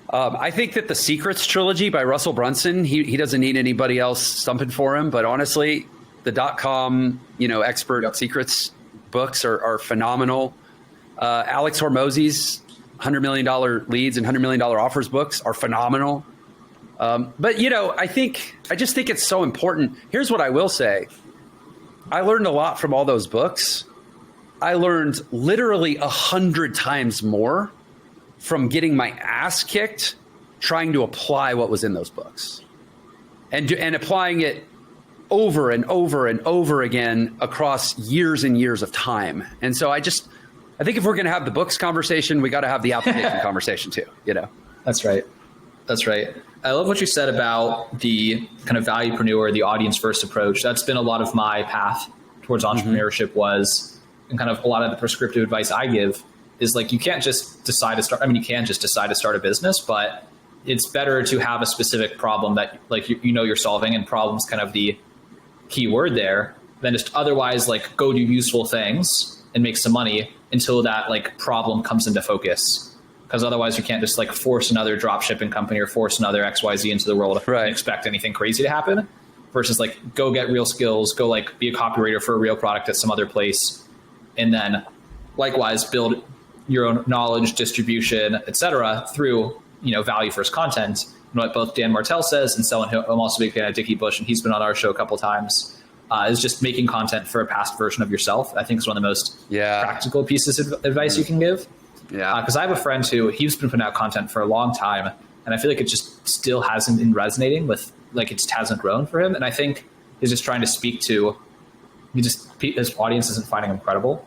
I think that the Secrets trilogy by Russell Brunson, he doesn't need anybody else stumping for him, but honestly, the .com, expert secrets books are phenomenal. Alex Hormozy's $100 million leads and $100 million offers books are phenomenal. But I just think it's so important. Here's what I will say. I learned a lot from all those books. I learned literally 100 times more from getting my ass kicked trying to apply what was in those books and applying it over and over and over again across years and years of time. And so I think if we're going to have the books conversation, we got to have the application conversation too, That's right. I love what you said about the kind of valuepreneur, the audience first approach. That's been a lot of my path towards entrepreneurship was, and kind of a lot of the prescriptive advice I give is like, you can't just decide to start. You can just decide to start a business, but it's better to have a specific problem that like, you're solving, and problem's kind of the key word there, than just otherwise like go do useful things and make some money until that like problem comes into focus. Because otherwise you can't just like force another drop shipping company or force another XYZ into the world and expect anything crazy to happen, versus like go get real skills, go like be a copywriter for a real product at some other place. And then likewise build your own knowledge, distribution, etc. through, value first content. And what both Dan Martell says, and someone who I'm also a big fan of, Dickie Bush, and he's been on our show a couple of times, is just making content for a past version of yourself. I think is one of the most practical pieces of advice you can give. Yeah. Because I have a friend who he's been putting out content for a long time, and I feel like it just still hasn't been resonating with, like, it just hasn't grown for him. And I think he's just trying to speak to, his audience isn't finding him credible.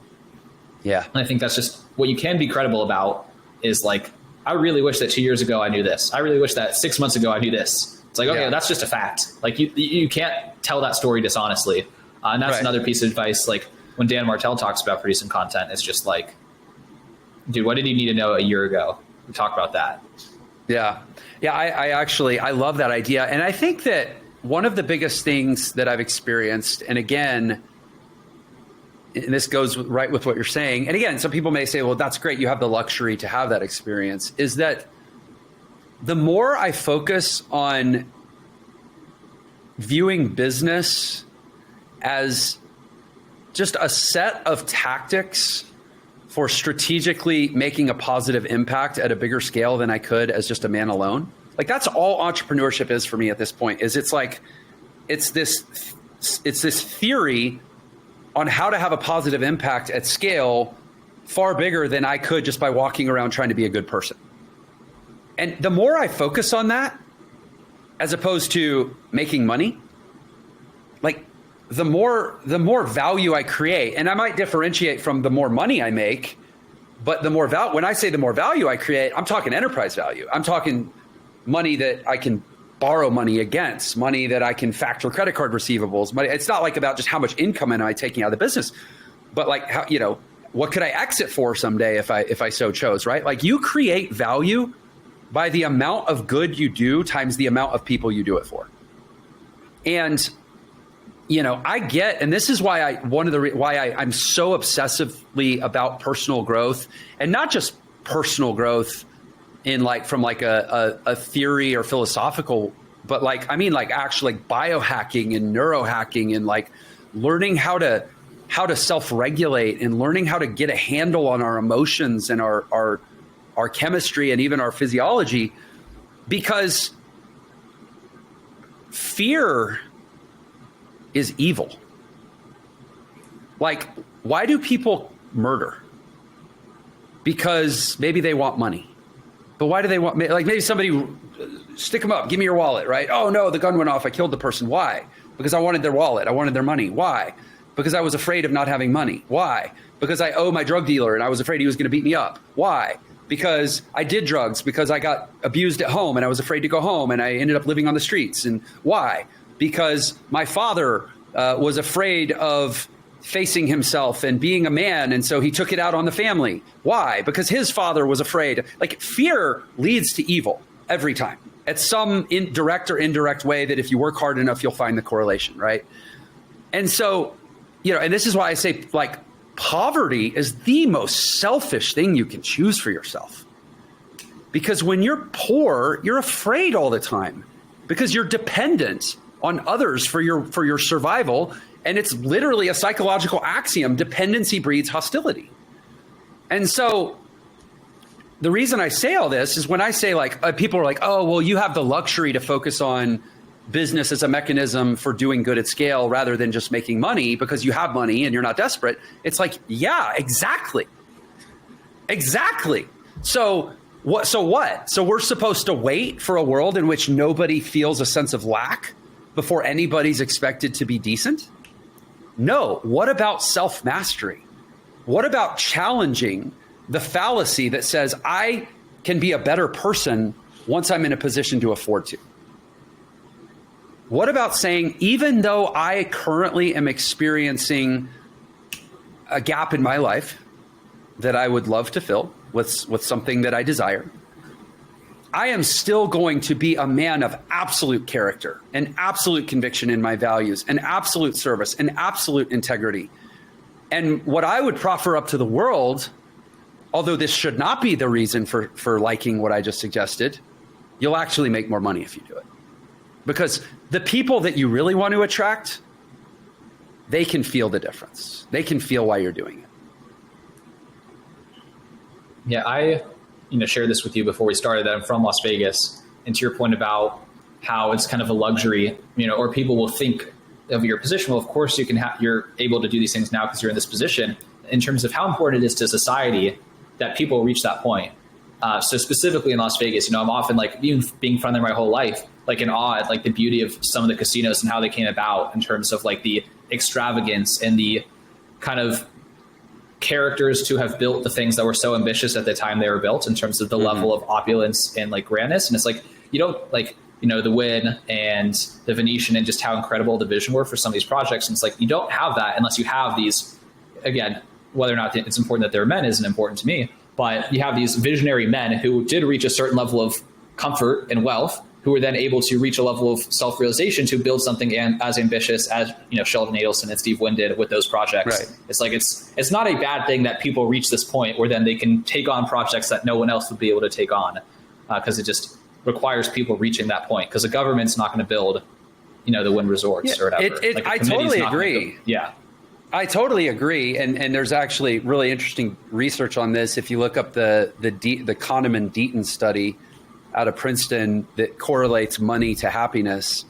Yeah. And I think that's just what you can be credible about is like, I really wish that 2 years ago I knew this. I really wish that 6 months ago I knew this. It's like, okay, that's just a fact. Like you can't tell that story dishonestly. And that's another piece of advice. Like when Dan Martell talks about producing content, it's just like, dude, what did you need to know a year ago? We talk about that. Yeah. Yeah. I love that idea. And I think that one of the biggest things that I've experienced, and again, and this goes right with what you're saying. And again, some people may say, well, that's great. You have the luxury to have that experience, is that the more I focus on viewing business as just a set of tactics for strategically making a positive impact at a bigger scale than I could as just a man alone. Like that's all entrepreneurship is for me at this point, is it's this theory on how to have a positive impact at scale far bigger than I could just by walking around trying to be a good person. And the more I focus on that, as opposed to making money, like the more value I create, and I might differentiate from the more money I make, but the more value, when I say the more value I create, I'm talking enterprise value. I'm talking money that I can borrow money against, money that I can factor credit card receivables, money. It's not like about just how much income am I taking out of the business, but like how, what could I exit for someday if I so chose, right? Like you create value by the amount of good you do times the amount of people you do it for. And, I get, and this is why I'm so obsessively about personal growth, and not just personal growth in from a theory or philosophical, but actually biohacking and neurohacking and learning how to self-regulate and learning how to get a handle on our emotions and our chemistry and even our physiology, because fear is evil. Like, why do people murder? Because maybe they want money. But why do they want, maybe somebody, stick them up, give me your wallet, right? Oh no, the gun went off, I killed the person. Why? Because I wanted their wallet, I wanted their money. Why? Because I was afraid of not having money. Why? Because I owe my drug dealer and I was afraid he was going to beat me up. Why? Because I did drugs, because I got abused at home and I was afraid to go home and I ended up living on the streets. And why? Because my father was afraid of facing himself and being a man, and so he took it out on the family. Why? Because his father was afraid. Fear leads to evil every time. It's some direct or indirect way that if you work hard enough, you'll find the correlation, right? And so, and this is why I say poverty is the most selfish thing you can choose for yourself. Because when you're poor, you're afraid all the time because you're dependent on others for your survival. And it's literally a psychological axiom. Dependency breeds hostility. And so the reason I say all this is when I say people are like, oh, well, you have the luxury to focus on business as a mechanism for doing good at scale rather than just making money because you have money and you're not desperate. It's like, yeah, exactly. Exactly. So what? So we're supposed to wait for a world in which nobody feels a sense of lack before anybody's expected to be decent? No. What about self-mastery? What about challenging the fallacy that says I can be a better person once I'm in a position to afford to? What about saying, even though I currently am experiencing a gap in my life that I would love to fill with something that I desire, I am still going to be a man of absolute character and absolute conviction in my values and absolute service and absolute integrity. And what I would proffer up to the world, although this should not be the reason for liking what I just suggested, you'll actually make more money if you do it. Because the people that you really want to attract, they can feel the difference. They can feel why you're doing it. Yeah, I shared this with you before we started that I'm from Las Vegas. And to your point about how it's kind of a luxury, or people will think of your position. Well, of course you're able to do these things now because you're in this position. In terms of how important it is to society, that people reach that point. So specifically in Las Vegas, I'm often like, even being from there my whole life, like in awe at like the beauty of some of the casinos and how they came about in terms of like the extravagance and the kind of characters to have built the things that were so ambitious at the time they were built in terms of the level of opulence and like grandness. And it's like, you don't like, the Wynn and the Venetian and just how incredible the vision were for some of these projects. And it's like, you don't have that unless you have these, again, whether or not it's important that they're men isn't important to me, but you have these visionary men who did reach a certain level of comfort and wealth, who were then able to reach a level of self-realization to build something as ambitious as Sheldon Adelson and Steve Wynn did with those projects. Right. It's like it's not a bad thing that people reach this point where then they can take on projects that no one else would be able to take on, because it just requires people reaching that point, because the government's not going to build the Wynn resorts or whatever. I totally agree. Yeah. I totally agree, and there's actually really interesting research on this. If you look up the Kahneman-Deaton study out of Princeton that correlates money to happiness,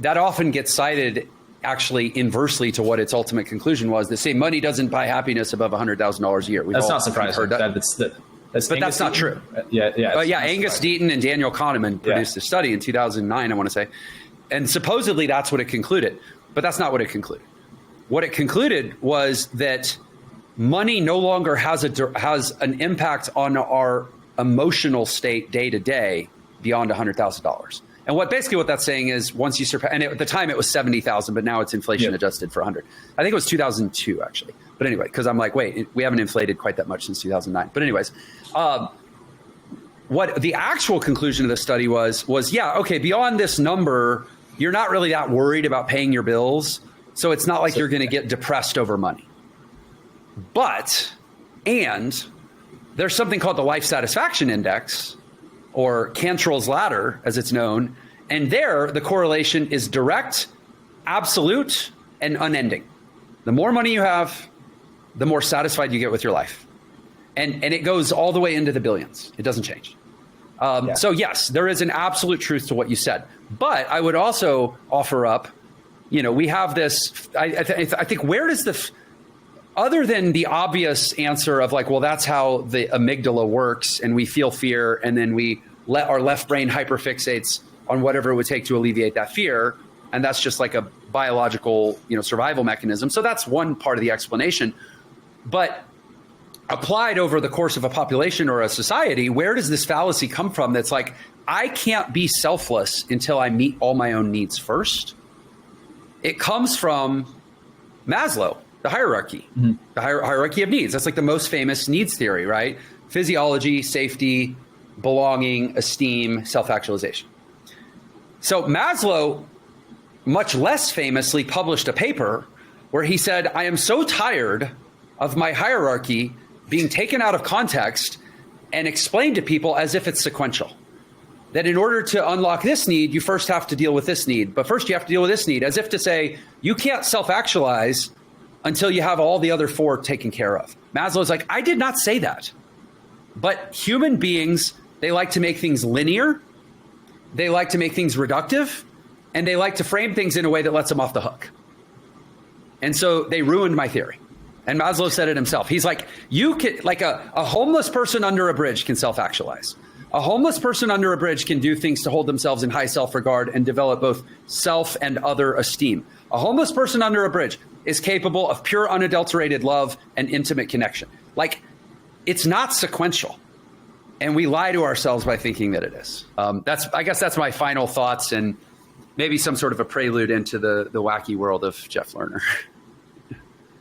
that often gets cited actually inversely to what its ultimate conclusion was. They say money doesn't buy happiness above $100,000 a year. That's not surprising. But that's not true. Angus Deaton and Daniel Kahneman produced a study in 2009, I want to say, and supposedly that's what it concluded. But that's not what it concluded. What it concluded was that money no longer has an impact on our emotional state day to day beyond $100,000. And what that's saying is once you surpass, and at the time it was 70,000, but now it's inflation adjusted for 100. I think it was 2002 actually. But anyway, because I'm like, wait, we haven't inflated quite that much since 2009. But anyways, what the actual conclusion of the study was beyond this number, you're not really that worried about paying your bills. So it's not like you're going to get depressed over money. And there's something called the Life Satisfaction Index, or Cantrell's Ladder, as it's known. And there, the correlation is direct, absolute, and unending. The more money you have, the more satisfied you get with your life. And it goes all the way into the billions. It doesn't change. So yes, there is an absolute truth to what you said. But I would also offer up, we have this, I think, where does other than the obvious answer of like, well, that's how the amygdala works and we feel fear and then we let our left brain hyperfixates on whatever it would take to alleviate that fear. And that's just like a biological, survival mechanism. So that's one part of the explanation. But applied over the course of a population or a society, where does this fallacy come from? That's like, I can't be selfless until I meet all my own needs first. It comes from Maslow, the hierarchy, the hierarchy of needs. That's like the most famous needs theory, right? Physiology, safety, belonging, esteem, self-actualization. So Maslow, much less famously, published a paper where he said, I am so tired of my hierarchy being taken out of context and explained to people as if it's sequential. That in order to unlock this need, you first have to deal with this need. But first you have to deal with this need, as if to say, you can't self-actualize until you have all the other four taken care of. Maslow's like, I did not say that. But human beings, they like to make things linear. They like to make things reductive. And they like to frame things in a way that lets them off the hook. And so they ruined my theory. And Maslow said it himself. He's like, you can, like a homeless person under a bridge can self-actualize. A homeless person under a bridge can do things to hold themselves in high self-regard and develop both self and other esteem. A homeless person under a bridge is capable of pure, unadulterated love and intimate connection. Like, it's not sequential. And we lie to ourselves by thinking that it is. I guess that's my final thoughts and maybe some sort of a prelude into the wacky world of Jeff Lerner.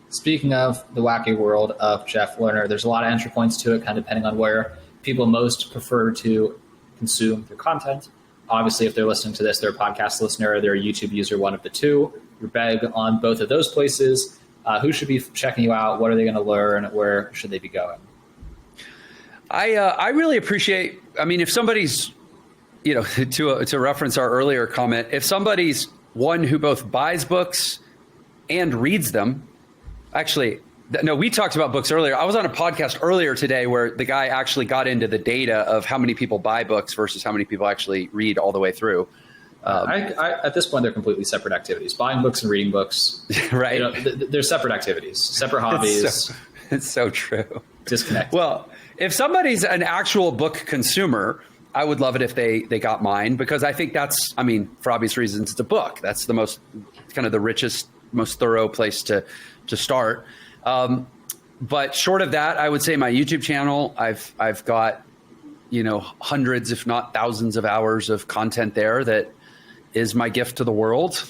Speaking of the wacky world of Jeff Lerner, there's a lot of entry points to it, kind of depending on where people most prefer to consume their content. Obviously, if they're listening to this, they're a podcast listener, they're a YouTube user, one of the two. You're big on both of those places. Who should be checking you out? What are they going to learn? Where should they be going? I really appreciate, if somebody's, to reference our earlier comment, if somebody's one who both buys books and reads them, actually, no, we talked about books earlier. I was on a podcast earlier today where the guy actually got into the data of how many people buy books versus how many people actually read all the way through. At this point, they're completely separate activities. Buying books and reading books, right? They're separate activities, separate hobbies. It's so true. disconnect. Well, if somebody's an actual book consumer, I would love it if they got mine, because I think that's, I mean, for obvious reasons, it's a book. That's the most kind of the richest, most thorough place to start. But short of that, I would say my YouTube channel, I've got, hundreds, if not thousands of hours of content there that is my gift to the world.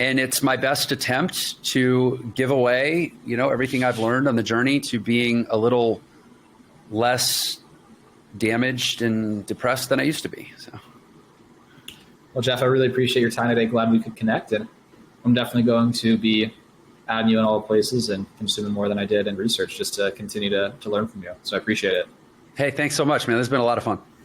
And it's my best attempt to give away, everything I've learned on the journey to being a little less damaged and depressed than I used to be. So, well, Jeff, I really appreciate your time today. Glad we could connect. And I'm definitely going to be adding you in all the places and consuming more than I did in research just to continue to learn from you. So I appreciate it. Hey, thanks so much, man. This has been a lot of fun.